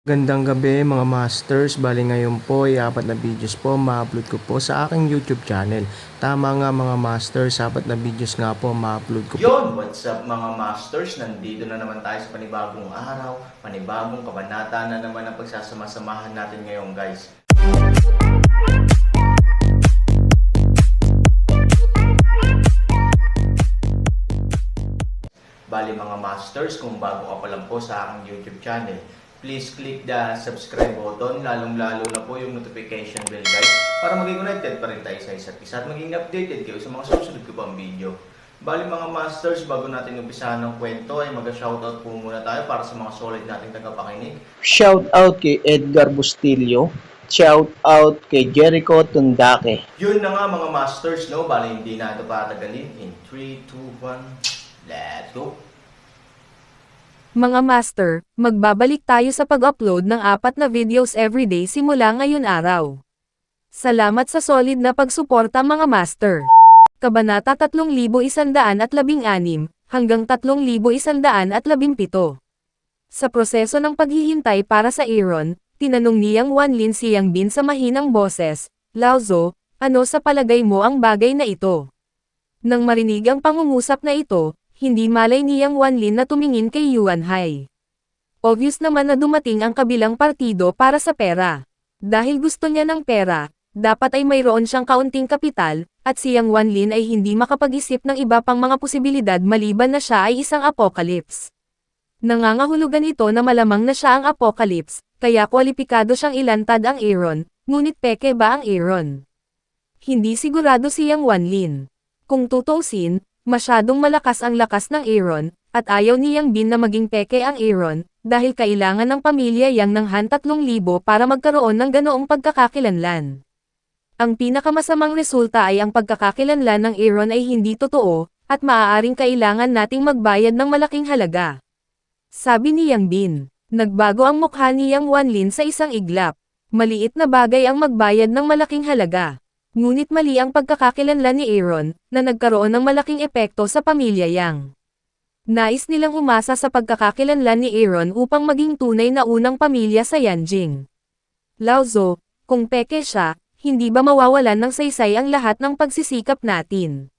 Gandang gabi mga masters, bali ngayon po ay 4 na videos po ma-upload ko po sa aking YouTube channel. Tama nga mga masters, 4 na videos nga po ma-upload ko po. Yon, what's up mga masters? Nandito na naman tayo sa panibagong araw, panibagong kabanata na naman ang pagsasama-samahan natin ngayon guys. Bali mga masters, kung bago ka pa lang po sa aking YouTube channel, please click the subscribe button, lalong-lalo na po yung notification bell guys, para maging connected pa rin tayo sa isa't isa at maging updated kayo sa mga susunod ko pang video. Bali mga masters, bago natin umpisahan ng kwento ay mag-shoutout po muna tayo para sa mga solid nating tagapakinig. Shout out kay Edgar Bustillo. Shout out kay Jericho Tundake. Yun na nga mga masters, no? Bali hindi na ito patagalin. In 3, 2, 1, let's go! Mga master, magbabalik tayo sa pag-upload ng 4 na videos everyday simula ngayon araw. Salamat sa solid na pagsuporta mga master. Kabanata 3116 hanggang 3117. Sa proseso ng paghihintay para sa Aaron, tinanong niyang Wanlin si Yang Bin sa mahinang boses, "Laozo, ano sa palagay mo ang bagay na ito?" Nang marinig ang pangungusap na ito, hindi malay niyang Wanlin na tumingin kay Yuan Hai. Obvious naman na dumating ang kabilang partido para sa pera. Dahil gusto niya ng pera, dapat ay mayroon siyang kaunting kapital, at si Yang Wanlin ay hindi makapag-isip ng iba pang mga posibilidad maliban na siya ay isang apocalypse. Nangangahulugan ito na malamang na siya ang apocalypse, kaya kwalipikado siyang ilantad ang Aaron, ngunit peke ba ang Aaron? Hindi sigurado si Yang Wanlin. Kung tutuusin, masyadong malakas ang lakas ng Aaron, at ayaw ni Yang Bin na maging peke ang Aaron, dahil kailangan ng pamilya Yang ng Han 3,000 para magkaroon ng ganoong pagkakakilanlan. Ang pinakamasamang resulta ay ang pagkakakilanlan ng Aaron ay hindi totoo, at maaaring kailangan nating magbayad ng malaking halaga. Sabi ni Yang Bin. Nagbago ang mukha ni Yang Wanlin sa isang iglap. Maliit na bagay ang magbayad ng malaking halaga. Ngunit mali ang pagkakakilanlan ni Aaron, na nagkaroon ng malaking epekto sa pamilya Yang. Nais nilang umasa sa pagkakakilanlan ni Aaron upang maging tunay na unang pamilya sa Yanjing. Laozo, kung peke siya, hindi ba mawawalan ng saysay ang lahat ng pagsisikap natin?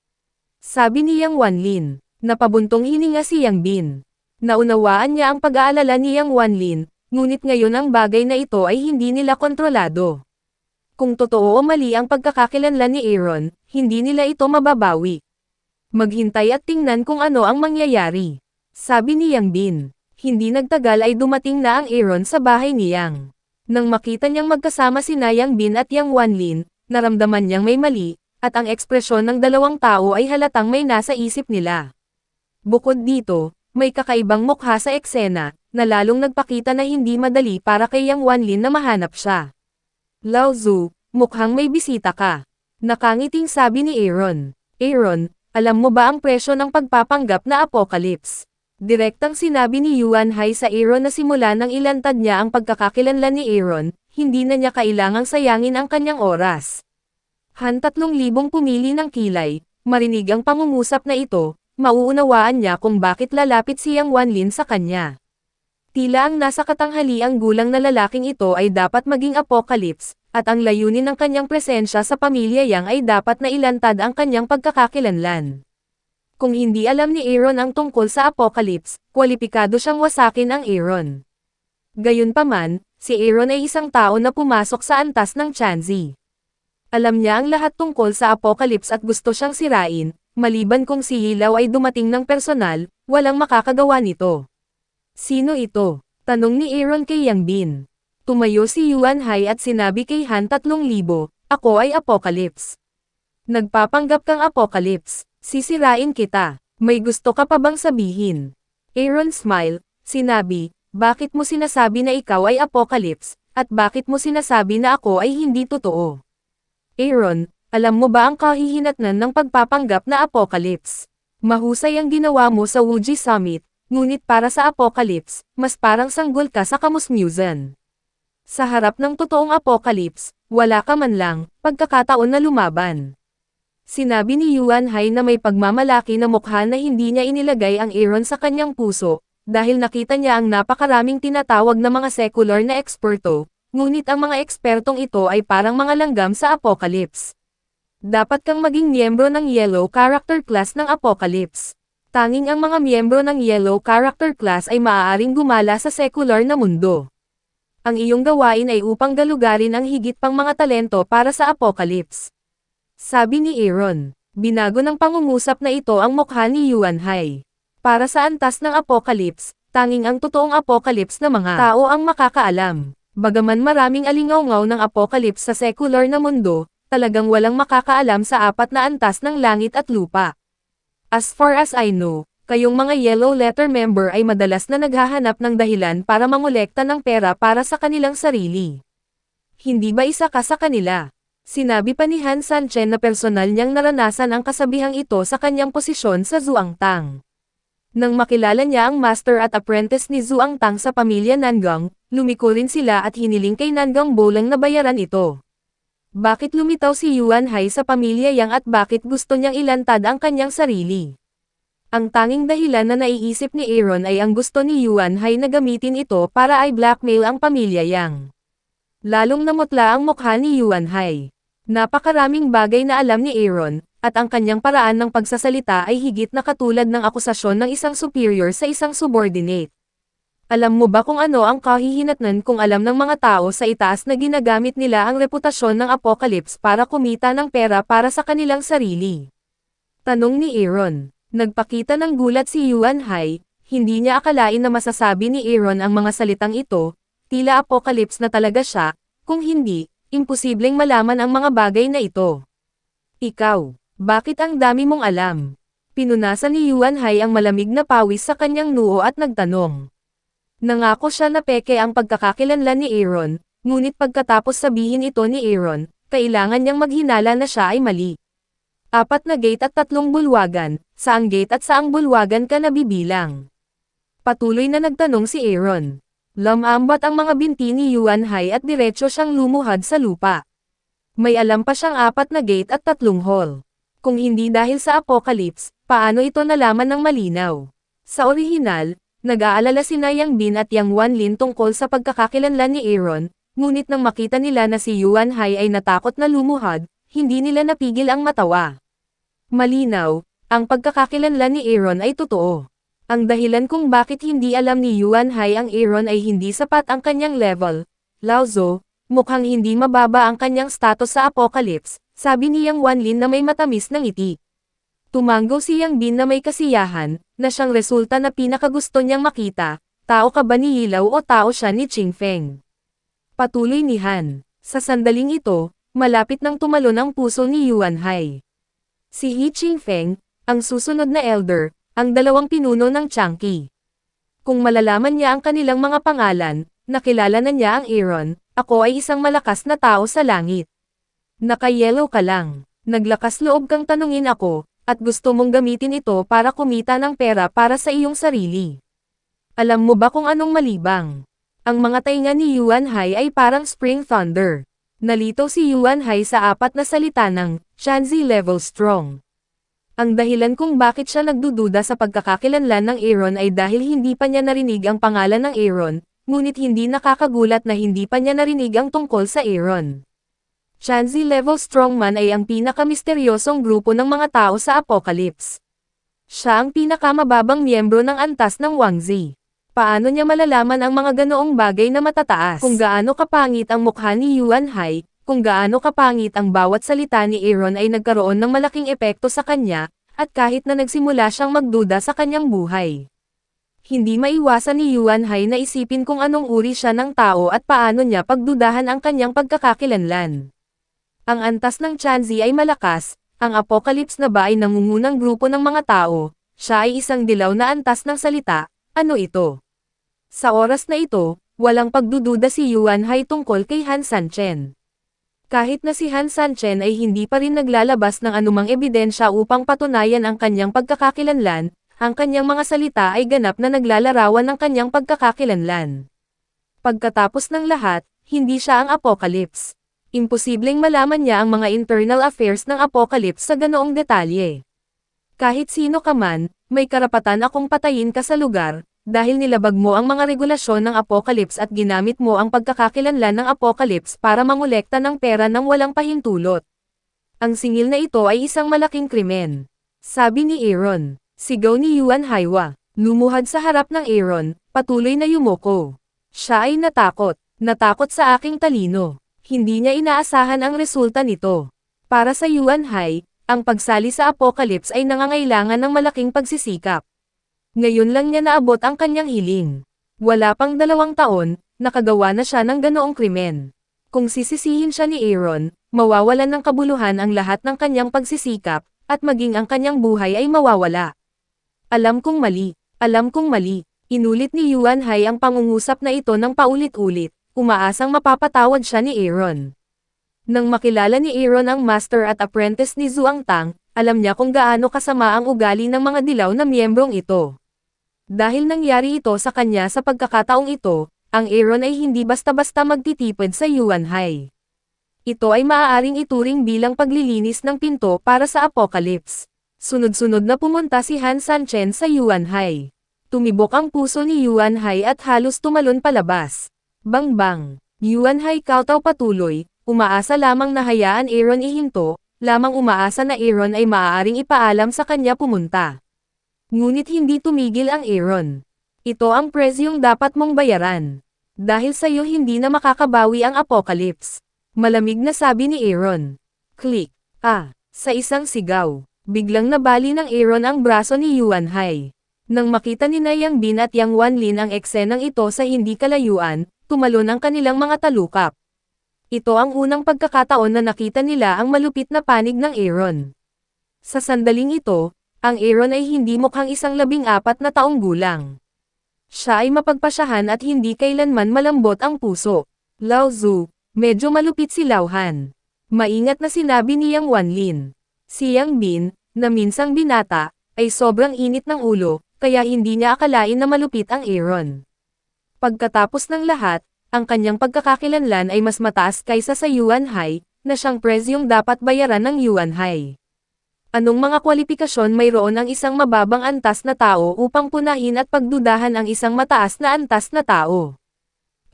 Sabi ni Yang Wanlin. Napabuntong hininga si Yang Bin. Naunawaan niya ang pag-aalala ni Yang Wanlin, ngunit ngayon ang bagay na ito ay hindi nila kontrolado. Kung totoo o mali ang pagkakakilanlan ni Aaron, hindi nila ito mababawi. Maghintay at tingnan kung ano ang mangyayari. Sabi ni Yang Bin. Hindi nagtagal ay dumating na ang Aaron sa bahay ni Yang. Nang makita niyang magkasama sina Yang Bin at Yang Wanlin, naramdaman niyang may mali, at ang ekspresyon ng dalawang tao ay halatang may nasa isip nila. Bukod dito, may kakaibang mukha sa eksena, na lalong nagpakita na hindi madali para kay Yang Wanlin na mahanap siya. "Laozu, mukhang may bisita ka." Nakangiting sabi ni Aaron. "Aaron, alam mo ba ang presyo ng pagpapanggap na apocalypse?" Direktang sinabi ni Yuan Hai sa Aaron na simula nang ilantad niya ang pagkakakilanlan ni Aaron, hindi na niya kailangang sayangin ang kanyang oras. Han 3,000 pumili ng kilay, marinig ang pangungusap na ito, mauunawaan niya kung bakit lalapit si Yang Wanlin sa kanya. Tila ang nasa katanghaliang gulang na lalaking ito ay dapat maging apocalypse, at ang layunin ng kanyang presensya sa pamilya Yang ay dapat na ilantad ang kanyang pagkakakilanlan. Kung hindi alam ni Aaron ang tungkol sa apocalypse, kwalipikado siyang wasakin ang Aaron. Gayunpaman, si Aaron ay isang tao na pumasok sa antas ng Chanzi. Alam niya ang lahat tungkol sa apocalypse at gusto siyang sirain, maliban kung si Hilaw ay dumating ng personal, walang makakagawa nito. "Sino ito?" tanong ni Aaron kay Yang Bin. Tumayo si Yuan Hai at sinabi kay Han 3,000, "Ako ay apocalypse. Nagpapanggap kang apocalypse, sisirain kita. May gusto ka pa bang sabihin?" Aaron smile, sinabi, "Bakit mo sinasabi na ikaw ay apocalypse, at bakit mo sinasabi na ako ay hindi totoo?" "Aaron, alam mo ba ang kahihinatnan ng pagpapanggap na apocalypse? Mahusay ang ginawa mo sa Wuji Summit, ngunit para sa apocalypse, mas parang sanggol ka sa kamusmusan. Sa harap ng totoong apocalypse, wala ka man lang pagkakataon na lumaban." Sinabi ni Yuan Hai na may pagmamalaki na mukha na hindi niya inilagay ang Aaron sa kanyang puso, dahil nakita niya ang napakaraming tinatawag na mga secular na eksperto, ngunit ang mga ekspertong ito ay parang mga langgam sa Apocalypse. Dapat kang maging miyembro ng Yellow Character Class ng Apocalypse. Tanging ang mga miyembro ng Yellow Character Class ay maaaring gumala sa secular na mundo. Ang iyong gawain ay upang galugarin ang higit pang mga talento para sa Apocalypse. Sabi ni Aaron. Binago ng pangungusap na ito ang mukha ni Yuan Hai. Para sa antas ng Apocalypse, tanging ang totoong Apocalypse na mga tao ang makakaalam. Bagaman maraming alingaw-ngaw ng Apocalypse sa secular na mundo, talagang walang makakaalam sa apat na antas ng langit at lupa. As far as I know, kayong mga Yellow Letter member ay madalas na naghahanap ng dahilan para mangolekta ng pera para sa kanilang sarili. Hindi ba isa ka sa kanila? Sinabi pa ni Han Sanchen na personal niyang naranasan ang kasabihang ito sa kanyang posisyon sa Zhuangtang. Nang makilala niya ang master at apprentice ni Zhuangtang sa pamilya Nangang, lumiko rin sila at hiniling kay Nangang Bolang na bayaran ito. Bakit lumitaw si Yuan Hai sa pamilya Yang at bakit gusto niyang ilantad ang kanyang sarili? Ang tanging dahilan na naiisip ni Aaron ay ang gusto ni Yuan Hai na gamitin ito para ay blackmail ang pamilya Yang. Lalong namutla ang mukha ni Yuan Hai. Napakaraming bagay na alam ni Aaron, at ang kanyang paraan ng pagsasalita ay higit na katulad ng akusasyon ng isang superior sa isang subordinate. Alam mo ba kung ano ang kahihinatnan kung alam ng mga tao sa itaas na ginagamit nila ang reputasyon ng Apocalypse para kumita ng pera para sa kanilang sarili? Tanong ni Aaron. Nagpakita ng gulat si Yuan Hai, hindi niya akalain na masasabi ni Aaron ang mga salitang ito, tila Apocalypse na talaga siya, kung hindi, imposibleng malaman ang mga bagay na ito. Ikaw, bakit ang dami mong alam? Pinunasan ni Yuan Hai ang malamig na pawis sa kanyang noo at nagtanong. Nangako siya na peke ang pagkakakilanlan ni Aaron, ngunit pagkatapos sabihin ito ni Aaron, kailangan niyang maghinala na siya ay mali. 4 na gate at 3 bulwagan, saang gate at saang bulwagan ka nabibilang? Patuloy na nagtanong si Aaron. Lamambat ang mga binti ni Yuan Hai at diretso siyang lumuhad sa lupa. May alam pa siyang 4 na gate at 3 hall. Kung hindi dahil sa Apocalypse, paano ito nalaman ng malinaw? Sa orihinal, nag-aalala si Yang Bin at Yang Wanlin tungkol sa pagkakakilanlan ni Aaron, ngunit nang makita nila na si Yuan Hai ay natakot na lumuhad, hindi nila napigil ang matawa. Malinaw, ang pagkakakilanlan ni Aaron ay totoo. Ang dahilan kung bakit hindi alam ni Yuan Hai ang Aaron ay hindi sapat ang kanyang level. Laozo, mukhang hindi mababa ang kanyang status sa Apocalypse, sabi ni Yang Wanlin na may matamis na ngiti. Tumango si Yang Bin na may kasiyahan, na siyang resulta na pinakagusto niyang makita, tao ka ba ni Yilaw o tao siya ni Qingfeng? Patuloy ni Han. Sa sandaling ito, malapit nang tumalon ang puso ni Yuan Hai. Si He Qingfeng, ang susunod na elder, ang 2 pinuno ng Changqi. Kung malalaman niya ang kanilang mga pangalan, nakilala na niya ang Aaron, ako ay isang malakas na tao sa langit. Naka-yellow ka lang, naglakas loob kang tanungin ako, at gusto mong gamitin ito para kumita ng pera para sa iyong sarili. Alam mo ba kung anong malibang? Ang mga tainga ni Yuan Hai ay parang spring thunder. Nalito si Yuan Hai sa 4 na salita ng Shanzi level strong. Ang dahilan kung bakit siya nagdududa sa pagkakakilanlan ng Aaron ay dahil hindi pa niya narinig ang pangalan ng Aaron, ngunit hindi nakakagulat na hindi pa niya narinig ang tungkol sa Aaron. Shanzi level strongman ay ang pinakamisteryosong grupo ng mga tao sa Apocalypse. Siya ang pinakamababang miyembro ng antas ng Wangzi. Paano niya malalaman ang mga ganoong bagay na matataas? Kung gaano kapangit ang mukha ni Yuan Hai, kung gaano kapangit ang bawat salita ni Aaron ay nagkaroon ng malaking epekto sa kanya, at kahit na nagsimula siyang magduda sa kanyang buhay. Hindi maiwasan ni Yuan Hai na isipin kung anong uri siya ng tao at paano niya pagdudahan ang kanyang pagkakakilanlan. Ang antas ng Chanzi ay malakas, ang Apocalypse na ba ay nangungunang grupo ng mga tao, siya ay isang dilaw na antas ng salita, ano ito? Sa oras na ito, walang pagdududa si Yuan Hai tungkol kay Han Sanchen. Kahit na si Han Sanchen ay hindi pa rin naglalabas ng anumang ebidensya upang patunayan ang kanyang pagkakakilanlan, ang kanyang mga salita ay ganap na naglalarawan ng kanyang pagkakakilanlan. Pagkatapos ng lahat, hindi siya ang Apocalypse. Imposibleng malaman niya ang mga internal affairs ng Apocalypse sa ganoong detalye. Kahit sino ka man, may karapatan akong patayin ka sa lugar, Dahil nilabag mo ang mga regulasyon ng Apocalypse at ginamit mo ang pagkakakilanlan ng Apocalypse para mangolekta ng pera ng walang pahintulot. Ang singil na ito ay isang malaking krimen. Sabi ni Aaron. Sigaw ni Yuan Haiwa. Lumuhad sa harap ng Aaron, patuloy na yumuko. Siya ay natakot. Natakot sa aking talino. Hindi niya inaasahan ang resulta nito. Para sa Yuan Hai, ang pagsali sa Apocalypse ay nangangailangan ng malaking pagsisikap. Ngayon lang niya naabot ang kanyang hiling. Wala pang 2 taon, nakagawa na siya ng ganoong krimen. Kung sisisihin siya ni Aaron, mawawalan ng kabuluhan ang lahat ng kanyang pagsisikap, at maging ang kanyang buhay ay mawawala. Alam kong mali. Alam kong mali. Inulit ni Yuan Hai ang pangungusap na ito ng paulit-ulit, umaasang mapapatawad siya ni Aaron. Nang makilala ni Aaron ang master at apprentice ni Zhuang Tang, alam niya kung gaano kasama ang ugali ng mga dilaw na miyembrong ito. Dahil nangyari ito sa kanya sa pagkakataong ito, ang Aaron ay hindi basta-basta magtitipid sa Yuan Hai. Ito ay maaaring ituring bilang paglilinis ng pinto para sa Apocalypse. Sunod-sunod na pumunta si Han Sanchen sa Yuan Hai. Tumibok ang puso ni Yuan Hai at halos tumalon palabas. Bang-bang! Yuan Hai kawtaw patuloy, umaasa lamang na hayaan Aaron ihinto, lamang umaasa na Aaron ay maaaring ipaalam sa kanya pumunta. Ngunit hindi tumigil ang Aaron. Ito ang presyong dapat mong bayaran. Dahil sa iyo hindi na makakabawi ang Apocalypse. Malamig na sabi ni Aaron. Click. Sa isang sigaw. Biglang nabali ng Aaron ang braso ni Yuan Hai. Nang makita ni na Yang Bin at Yang Wanlin ang eksenang ito sa hindi kalayuan, tumalon ang kanilang mga talukap. Ito ang unang pagkakataon na nakita nila ang malupit na panig ng Aaron. Sa sandaling ito, ang Aaron ay hindi mukhang isang 14 na taong gulang. Siya ay mapagpasyahan at hindi kailanman malambot ang puso. Lao Zu, medyo malupit si Lao Han. Maingat na sinabi ni Yang Wanlin. Si Yang Bin, na minsang binata, ay sobrang init ng ulo, kaya hindi niya akalain na malupit ang Aaron. Pagkatapos ng lahat, ang kanyang pagkakakilanlan ay mas mataas kaysa sa Yuan Hai, na siyang presyong dapat bayaran ng Yuan Hai. Anong mga kwalifikasyon mayroon ang isang mababang antas na tao upang punahin at pagdudahan ang isang mataas na antas na tao?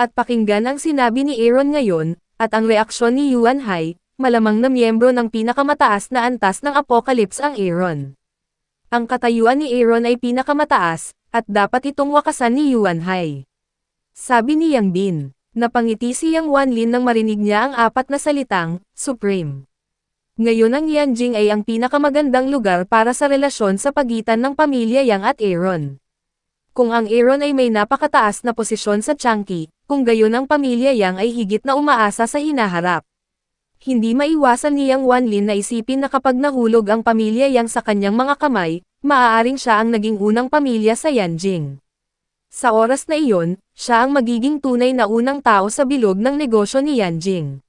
At pakinggan ang sinabi ni Aaron ngayon, at ang reaksyon ni Yuan Hai, malamang na miyembro ng pinakamataas na antas ng Apocalypse ang Aaron. Ang katayuan ni Aaron ay pinakamataas, at dapat itong wakasan ni Yuan Hai. Sabi ni Yang Bin. Napangiti si Yang Wanlin nang marinig niya ang 4 na salitang, Supreme. Ngayon ang Yanjing ay ang pinakamagandang lugar para sa relasyon sa pagitan ng pamilya Yang at Aaron. Kung ang Aaron ay may napakataas na posisyon sa Changqi, kung gayon ang pamilya Yang ay higit na umaasa sa hinaharap. Hindi maiwasan ni Yang Wanlin na isipin na kapag nahulog ang pamilya Yang sa kanyang mga kamay, maaaring siya ang naging unang pamilya sa Yanjing. Sa oras na iyon, siya ang magiging tunay na unang tao sa bilog ng negosyo ni Yanjing.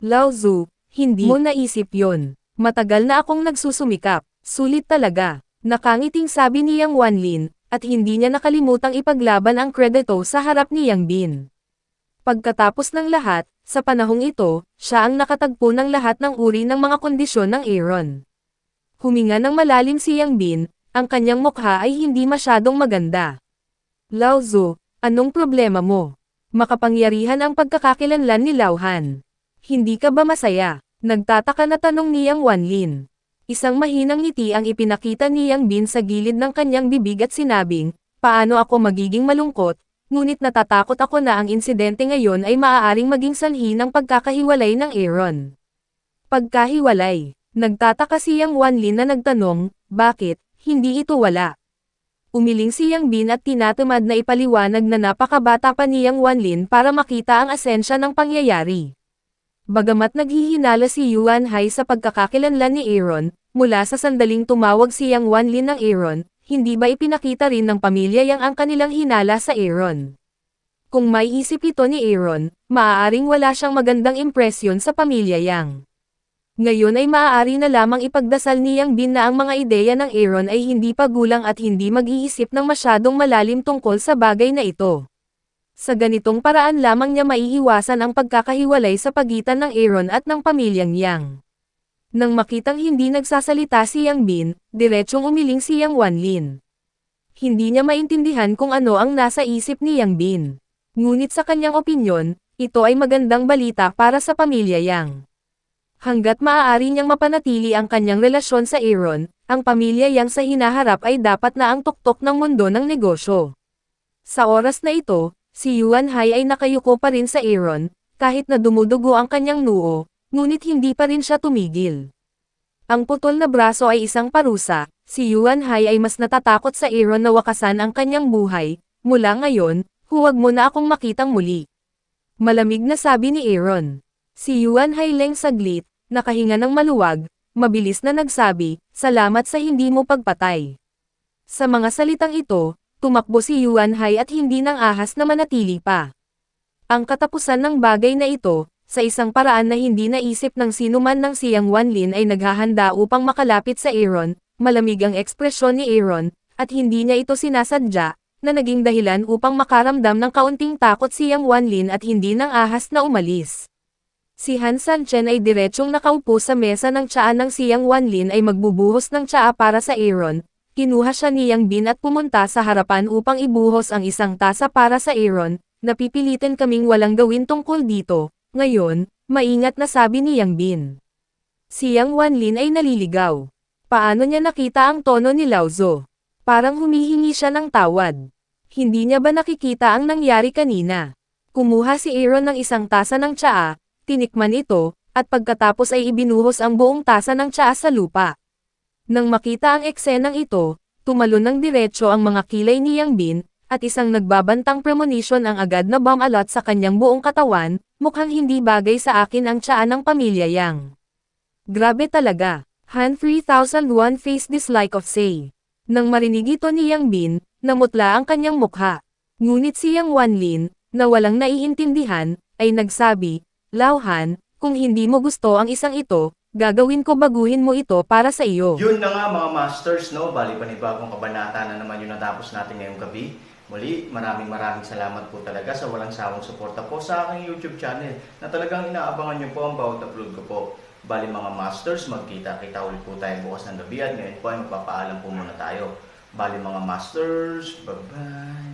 Lao Zu, hindi mo naisip yon. Matagal na akong nagsusumikap. Sulit talaga. Nakangiting sabi ni Yang Wanlin, at hindi niya nakalimutang ipaglaban ang kredito sa harap ni Yang Bin. Pagkatapos ng lahat, sa panahong ito, siya ang nakatagpo ng lahat ng uri ng mga kondisyon ng Aaron. Huminga ng malalim si Yang Bin, ang kanyang mukha ay hindi masyadong maganda. Lao Zu, anong problema mo? Makapangyarihan ang pagkakakilanlan ni Lao Han. Hindi ka ba masaya? Nagtataka na tanong ni Yang Wanlin. Isang mahinang ngiti ang ipinakita ni Yang Bin sa gilid ng kanyang bibig at sinabing, paano ako magiging malungkot, ngunit natatakot ako na ang insidente ngayon ay maaaring maging sanhi ng pagkakahiwalay ng Aaron. Pagkahiwalay. Nagtataka si Yang Wanlin na nagtanong, bakit, hindi ito wala? Umiling si Yang Bin at tinatamad na ipaliwanag na napakabata pa ni Yang Wanlin para makita ang asensya ng pangyayari. Bagamat naghihinala si Yuan Hai sa pagkakakilanlan ni Aaron, mula sa sandaling tumawag si Yang Wanlin ng Aaron, hindi ba ipinakita rin ng pamilya Yang ang kanilang hinala sa Aaron? Kung may isip ito ni Aaron, maaaring wala siyang magandang impresyon sa pamilya Yang. Ngayon ay maaari na lamang ipagdasal ni Yang Bin na ang mga ideya ng Aaron ay hindi pagulang at hindi mag-iisip ng masyadong malalim tungkol sa bagay na ito. Sa ganitong paraan lamang niya maiiwasan ang pagkakahiwalay sa pagitan ng Aaron at ng pamilyang Yang. Nang makitang hindi nagsasalita si Yang Bin, diretsyong umiling si Yang Wanlin. Hindi niya maintindihan kung ano ang nasa isip ni Yang Bin. Ngunit sa kanyang opinyon, ito ay magandang balita para sa pamilya Yang. Hanggat maaari niyang mapanatili ang kanyang relasyon sa Aaron, ang pamilya Yang sa hinaharap ay dapat na ang tuktok ng mundo ng negosyo. Sa oras na ito, si Yuan Hai ay nakayuko pa rin sa Aaron, kahit na dumudugo ang kanyang noo, ngunit hindi pa rin siya tumigil. Ang putol na braso ay isang parusa, si Yuan Hai ay mas natatakot sa Aaron na wakasan ang kanyang buhay, mula ngayon, huwag mo na akong makitang muli. Malamig na sabi ni Aaron. Si Yuan Hai leng saglit, nakahinga ng maluwag, mabilis na nagsabi, salamat sa hindi mo pagpatay. Sa mga salitang ito, tumakbo si Yuan Hai at hindi nang ahas na manatili pa. Ang katapusan ng bagay na ito, sa isang paraan na hindi naisip ng sinuman ng siyang Wanlin ay naghahanda upang makalapit sa Aaron, malamig ang ekspresyon ni Aaron, at hindi niya ito sinasadya, na naging dahilan upang makaramdam ng kaunting takot siyang Wanlin at hindi nang ahas na umalis. Si Han Sanchen ay diretsong nakaupo sa mesa ng tsaa ng siyang Wanlin ay magbubuhos ng tsaa para sa Aaron, kinuha siya ni Yang Bin at pumunta sa harapan upang ibuhos ang isang tasa para sa Aaron, napipilitin kaming walang gawin tungkol dito. Ngayon, maingat na sabi ni Yang Bin. Si Yang Wanlin ay naliligaw. Paano niya nakita ang tono ni Laozo? Parang humihingi siya ng tawad. Hindi niya ba nakikita ang nangyari kanina? Kumuha si Aaron ng isang tasa ng tsaa, tinikman ito, at pagkatapos ay ibinuhos ang buong tasa ng tsaa sa lupa. Nang makita ang eksenang ito, tumalon ng diretso ang mga kilay ni Yang Bin, at isang nagbabantang premonition ang agad na bumalot sa kanyang buong katawan, mukhang hindi bagay sa akin ang tsaa ng pamilya Yang. Grabe talaga. Han 3001 face dislike of say. Nang marinig ito ni Yang Bin, namutla ang kanyang mukha. Ngunit si Yang Wanlin, na walang naiintindihan, ay nagsabi, Lao Han, kung hindi mo gusto ang isang ito, gagawin ko baguhin mo ito para sa iyo. Yun na nga mga masters, no? Bali panibagong kabanata na naman yung natapos natin ngayong gabi. Muli, maraming salamat po talaga sa walang sawang suporta po sa aking YouTube channel na talagang inaabangan nyo po ang bawat upload ko po. Bali mga masters, magkita-kita ulit po tayo bukas ng gabi at ngayon po ay magpapaalam po muna tayo. Bali mga masters, bye-bye!